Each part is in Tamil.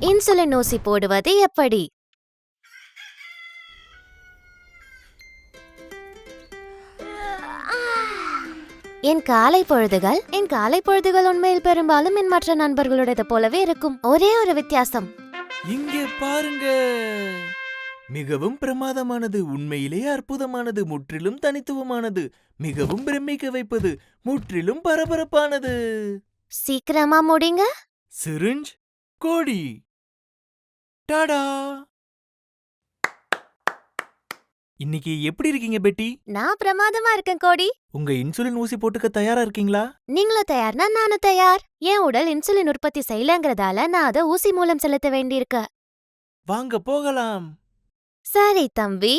இன்சுலின் ஊசி போடுவது எப்படி? என் காலை பொழுதுகள் உண்மையில் பெரும்பாலும் என் மற்ற நண்பர்களுடையது போலவே இருக்கும். ஒரே ஒரு வித்தியாசம். இங்கே பாருங்க, மிகவும் பிரமாதமானது, உண்மையிலேயே அற்புதமானது, முற்றிலும் தனித்துவமானது, மிகவும் பிரமிக்க வைப்பது, முற்றிலும் பரபரப்பானது. சீக்கிரமா முடிங்க. சிரிஞ்ச் கோடி. டாடா. இன்னைக்கு எப்படி இருக்கீங்க பெட்டி? நான் பிரமாதமா இருக்கேன் கோடி. உங்க இன்சுலின் ஊசி போட்டுக்க தயாரா இருக்கீங்களா? நீங்களும் தயார்னா நானும் தயார். என் உடல் இன்சுலின் உற்பத்தி செய்யலங்கறதால நான் அதை ஊசி மூலம் செலுத்த வேண்டியிருக்கு. வாங்க போகலாம். சரி தம்பி,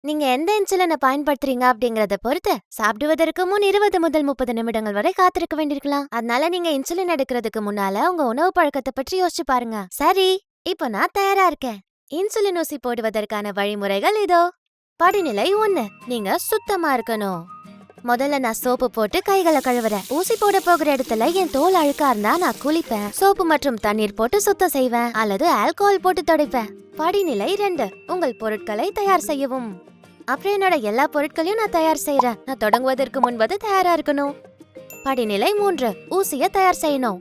நீங்க எந்த இன்சுலினை பயன்படுத்துறீங்க அப்படிங்கறத பொறுத்து சாப்பிடுவதற்கு முன் 20 முதல் 30 நிமிடங்கள் வரை காத்திருக்க வேண்டியிருக்கலாம். அதனால நீங்க இன்சுலின் எடுக்கிறதுக்கு முன்னால உங்க உணவு பழக்கத்தை பற்றி யோசிச்சு பாருங்க. சரி, இப்போ நான் தயாரா இருக்கேன். இன்சுலின் ஊசி போடுவதற்கான வழிமுறைகள் இதோ. படிநிலை 1, நீங்க சுத்தமா இருக்கணும். முதல்ல நான் சோப்பு போட்டு கைகளை கழுவுறேன். ஊசி போட போகிற இடத்துல என் தோல் அழுக்கா இருந்தா நான் குளிப்பேன். சோப்பு மற்றும் தண்ணீர் போட்டு சுத்தம் செய்வேன் அல்லது ஆல்கோஹால் போட்டு துடைப்பேன். படிநிலை 2, உங்கள் பொருட்களை தயார் செய்யவும். அப்புறம் என்னோட எல்லா பொருட்களையும் நான் தயார் செய்யறேன். நான் தொடங்குவதற்கு முன்பது தயாரா இருக்கணும். படிநிலை 3, ஊசிய தயார் செய்யணும்.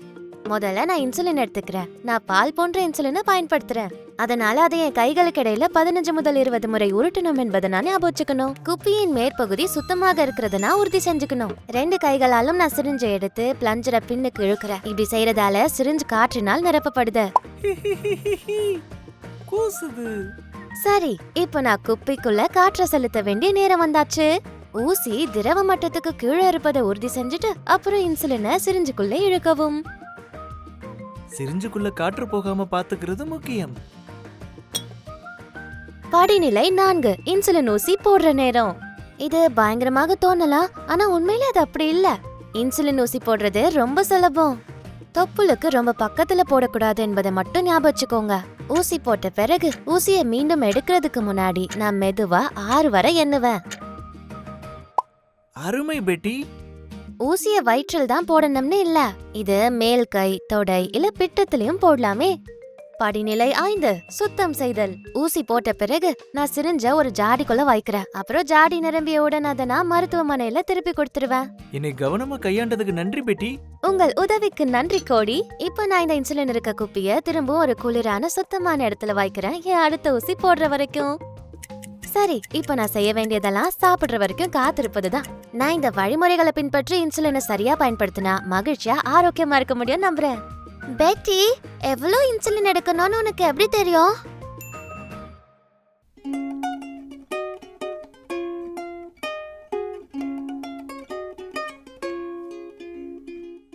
முதல்ல நான் இன்சுலின் எடுத்துக்கிறேன். நான் பால் போன்ற இன்சுலினை பயன்படுத்துறேன். அதனால அதை என் கைகளுக்கு இடையில 15 முதல் 20 முறை உருட்டணும் என்பதை நான் ஞாபகம் வச்சுக்கணும். குப்பியின் மேற்பகுதி சுத்தமாக இருக்கிறத நான் உறுதி செஞ்சுக்கணும். 2 கைகளாலும் நான் சிரிஞ்சை எடுத்து பிளஞ்சரை பின்னுக்கு இழுக்கிறேன். இப்படி செய்யறதால சிரிஞ்சு காற்றினால் நிரப்பப்படுது. சரி, இப்போ நான் குப்பிக்குள்ள காற்றை செலுத்த வேண்டிய நேரம் வந்தாச்சு. ஊசி திரவ மட்டத்துக்கு கீழே இருப்பதை உறுதி செஞ்சுட்டு அப்புறம் இன்சுலினை சிரிஞ்சுக்குள்ள இழுக்கவும். சிரிஞ்சுக்குள்ள காற்று போகாம பாத்துக்கிறது முக்கியம். படிநிலை 4, இன்சுலின் ஊசி போடுற நேரம். இது பயங்கரமாக தோணலாம், ஆனா உண்மையில அது அப்படி இல்ல. இன்சுலின் ஊசி போடுறது ரொம்ப சுலபம். தொப்புளுக்கு ரொம்ப பக்கத்துல போடக்கூடாது என்பதை மட்டும் ஞாபகம் வச்சுக்கோங்க. ஊசி போட்ட பிறகு ஊசியை மீண்டும் எடுக்கிறதுக்கு முன்னாடி நான் மெதுவா 6 வரை எண்ணுவேன். அருமை பெட்டி. ஊசிய வயிற்றில் தான் போடணும்னு இல்ல, இது மேல் கை, தொடை இல்ல பிட்டத்திலையும் போடலாமே. படிநிலை 5, சுத்தம் செய்தல். ஊசி போட்ட பிறகு நான் சிரிஞ்ச ஒரு ஜாடிக்குள்ள வைக்கிறேன். அப்புறம் ஜாடி நிரம்பியவுடன் அதை நான் மருத்துவமனையில திருப்பி கொடுத்துருவேன். என்னை கவனமா கையாண்டதுக்கு நன்றி பெட்டி. உங்கள் உதவிக்கு நன்றி கோடி. இப்ப நான் இந்த இன்சுலின் இருக்க குப்பிய திரும்ப ஒரு குளிரான சுத்தமான இடத்துல வைக்கிறேன், என் அடுத்த ஊசி போடுற வரைக்கும். சரி, இப்ப நான் செய்ய வேண்டியதெல்லாம் சாப்பிடுற வரைக்கும் காத்திருப்பதுதான். நான் இந்த வழிமுறைகளை பின்பற்றி இன்சுலினை சரியா பயன்படுத்தினா மகிழ்ச்சியா ஆரோக்கியமா இருக்க முடியும் நம்புறேன். பெட்டி, எவ்வளவு இன்சுலின் எடுக்கணும்னு உனக்கு எப்படி தெரியும்?